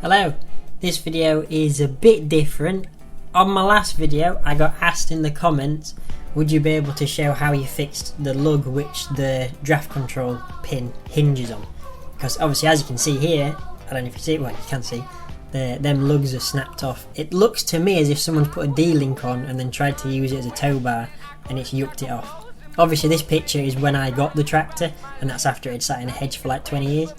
Hello, this video is a bit different. On my last video I got asked in the comments, would you be able to show how you fixed the lug which the draft control pin hinges on? Because obviously, as you can see here, I don't know if you see it, well you can see, them lugs are snapped off. It looks to me as if someone's put a D-link on and then tried to use it as a tow bar and it's yucked it off. Obviously this picture is when I got the tractor, and that's after it had sat in a hedge for like 20 years.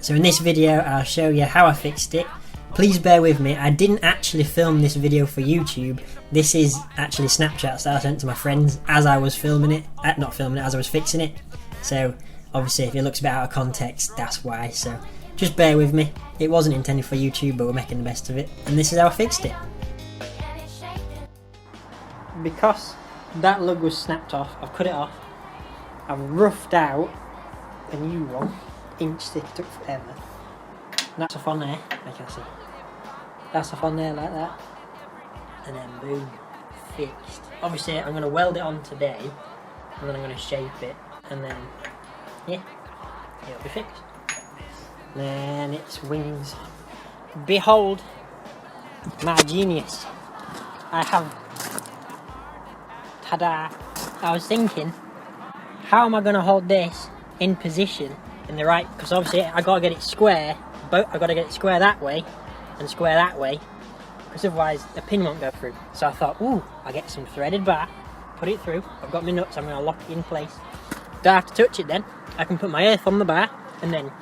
So in this video I'll show you how I fixed it. Please bear with me, I didn't actually film this video for YouTube. This is actually Snapchats that I sent to my friends as I was filming it, as I was fixing it. So obviously if it looks a bit out of context, that's why, so just bear with me. It wasn't intended for YouTube, but we're making the best of it, and this is how I fixed it. Because that lug was snapped off, I've cut it off, I've roughed out a new one, inch thick, took forever. And that's off on there, I can see. That's off on there like that, and then boom, fixed. Obviously I'm going to weld it on today, and then I'm going to shape it, and then, yeah, it'll be fixed. Then its wings. Behold my genius. I have, ta-da. I was thinking, how am I going to hold this in position in the right, because obviously I got to get it square, but I got to get it square that way and square that way, because otherwise the pin won't go through. So I thought, ooh, I'll get some threaded bar, put it through, I've got my nuts, I'm going to lock it in place. Don't have to touch it then, I can put my earth on the bar and then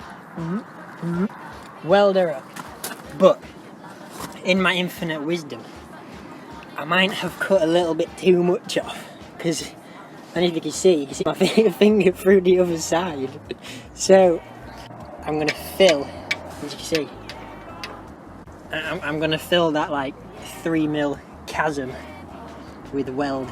weld her up. But in my infinite wisdom, I might have cut a little bit too much off, because I don't know if you can see my finger through the other side. So I'm going to fill, as you can see, I'm going to fill that like 3mm chasm with weld.